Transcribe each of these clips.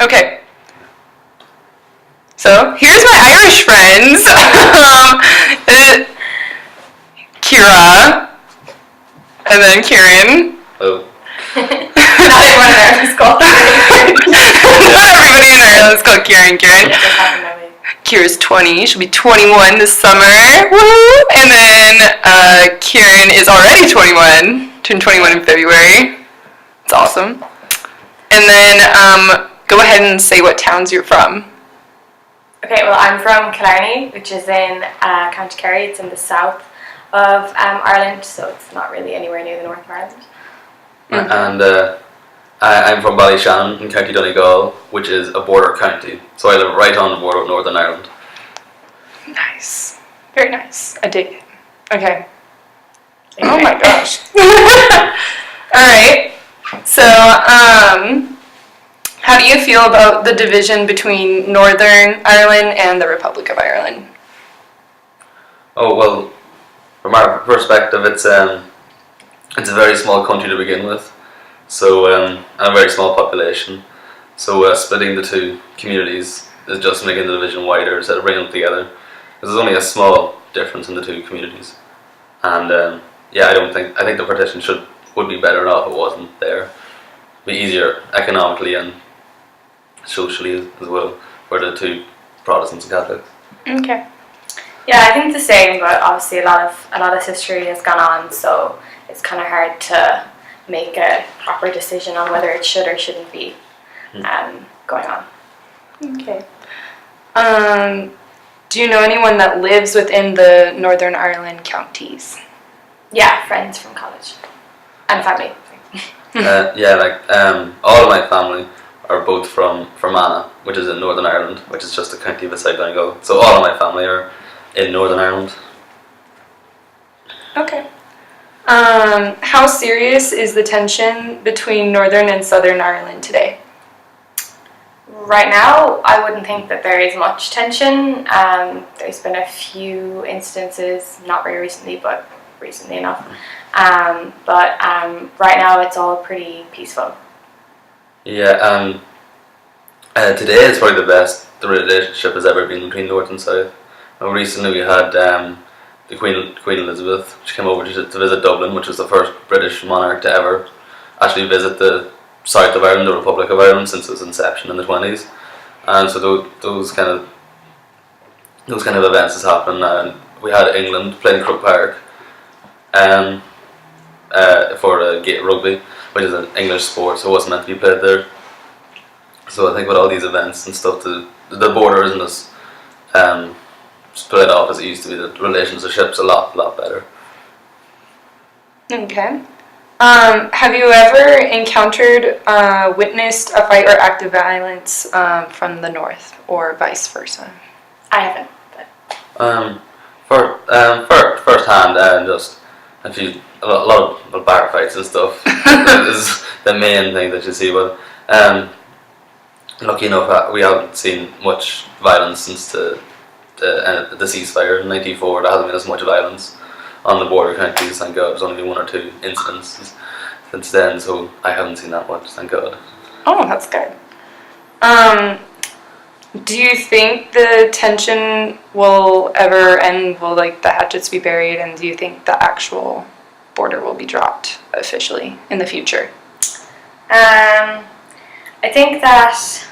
Okay. So here's my Irish friends. Kira, and then Kieran. Oh. Not everyone in Ireland's called Kieran. Not everybody in Ireland's called Kieran. Kira's 20. She'll be 21 this summer. Woo! And then Kieran is already 21. Turned 21 in February. It's awesome. And then go ahead and say what towns you're from. Okay, well, I'm from Killarney, which is in County Kerry. It's in the south of Ireland, so it's not really anywhere near the north of Ireland. And I'm from Ballyshannon in County Donegal, which is a border county. So I live right on the border of Northern Ireland. Nice. Very nice. I dig it. Okay. Okay. Oh my gosh. Alright. So, how do you feel about the division between Northern Ireland and the Republic of Ireland? Oh, well, from our perspective, it's a very small country to begin with. So, and a very small population. So splitting the two communities is just making the division wider instead of bringing them together. Because there's only a small difference in the two communities. And yeah, I think the partition would be better off if it wasn't there. It'd be easier economically and socially as well for the two Protestants and Catholics. Okay. Yeah, I think the same, but obviously a lot of history has gone on, so it's kind of hard to make a proper decision on whether it should or shouldn't be going on. Okay. Do you know anyone that lives within the Northern Ireland counties? Yeah, friends from college and family. All of my family are both from Fermanagh, which is in Northern Ireland, which is just a county beside Donegal. So all of my family are in Northern Ireland. Okay. How serious is the tension between Northern and Southern Ireland today? Right now, I wouldn't think that there is much tension. There's been a few instances, not very recently, but recently enough. But right now, it's all pretty peaceful. Yeah, today is probably the best the relationship has ever been between North and South. Recently we had the Queen Elizabeth. She came over to visit Dublin, which was the first British monarch to ever actually visit the south of Ireland, the Republic of Ireland, since its inception in the 20s. And so those kind of events has happened. And we had England playing Croke Park for rugby, which is an English sport, so it wasn't meant to be played there. So I think with all these events and stuff, the border isn't as split off as it used to be. The relationship's a lot better. Okay. Have you ever encountered, witnessed a fight or act of violence from the north, or vice versa? I haven't. But First hand, just a lot of bar fights and stuff. That is the main thing that you see. But lucky enough, we haven't seen much violence since the ceasefire in '94. There hasn't been as much violence on the border counties, thank God. There's only been one or two incidents since then, so I haven't seen that much, thank God. Oh, that's good. Do you think the tension will ever end? Will the hatchets be buried, and do you think the actual border will be dropped officially in the future? I think that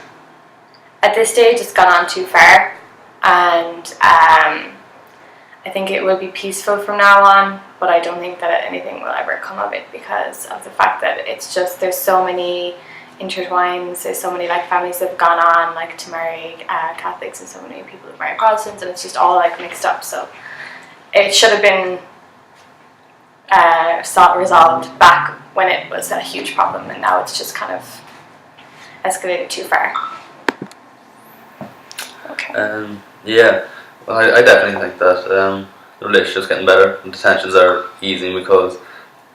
at this stage it's gone on too far, and I think it will be peaceful from now on, but I don't think that anything will ever come of it because of the fact that it's just, there's so many intertwines, there's so many families that have gone on to marry Catholics, and so many people have married Protestants, and it's just all mixed up. So it should have been resolved back when it was a huge problem, and now it's just kind of escalated too far. Okay. Yeah, well, I definitely think that the relationship's getting better, and the tensions are easing because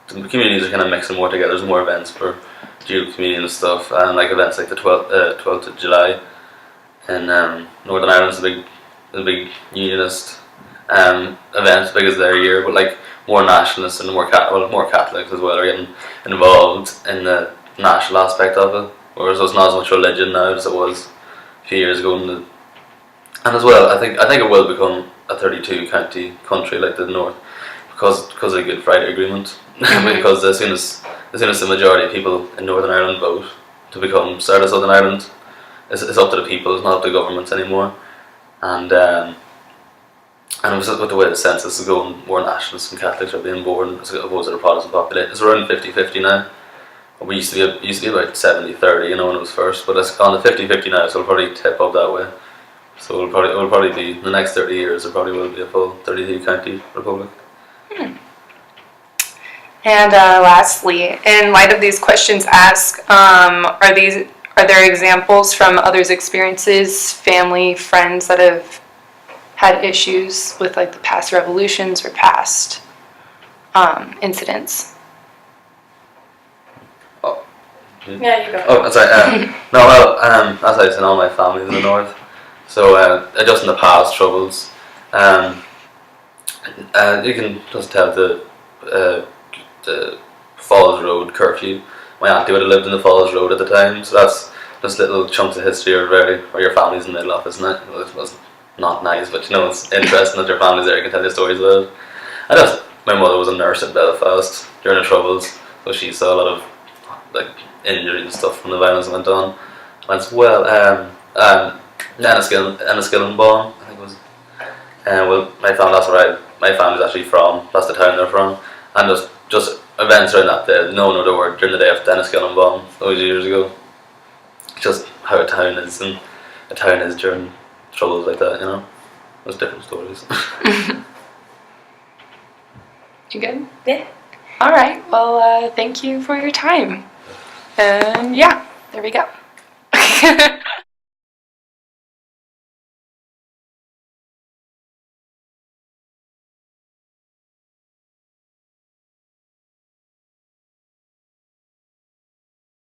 the communities are kind of mixing more together. There's more events for GEOG community and stuff, and events like the 12th of July in Northern Ireland is a big unionist event, big as their year, but more nationalists and more Catholics as well are getting involved in the national aspect of it, whereas there's not as much religion now as it was a few years ago. And as well, I think it will become a 32 county country like the North because of the Good Friday Agreement. Because as soon as the majority of people in Northern Ireland vote to become part of Southern Ireland, it's up to the people, it's not up to governments anymore. And with the way the census is going, more nationalists and Catholics are being born as opposed to the Protestant population. It's around 50-50 now. We used to be about 70-30, when it was first, but it's gone to 50-50 now, so it'll probably tip up that way. So it'll probably be, the next 30 years, it probably will be a full 32 county republic. And lastly, in light of these questions asked, are there examples from others' experiences, family, friends that have had issues with like the past revolutions or past incidents? Yeah, you go. Oh, sorry. No, well, as I said, all my family's in the North, so just in the past troubles, you can just tell the Falls Road curfew. My auntie would have lived in the Falls Road at the time, so that's just little chunks of history where your family's in the middle of, isn't it? Well, it was not nice, but it's interesting that your family's there, you can tell your stories about it. And my mother was a nurse in Belfast during the Troubles, so she saw a lot of like injuries and stuff from the violence that went on. And as well, Enniskillen bomb, I think it was. Well, my family, that's where my family's actually from, that's the town they're from. And just events around that day, no one would have worked during the day of the Enniskillen bomb, those years ago. Just how a town is during troubles like that, There's different stories. You good? Yeah. All right. Well, thank you for your time. And yeah, there we go.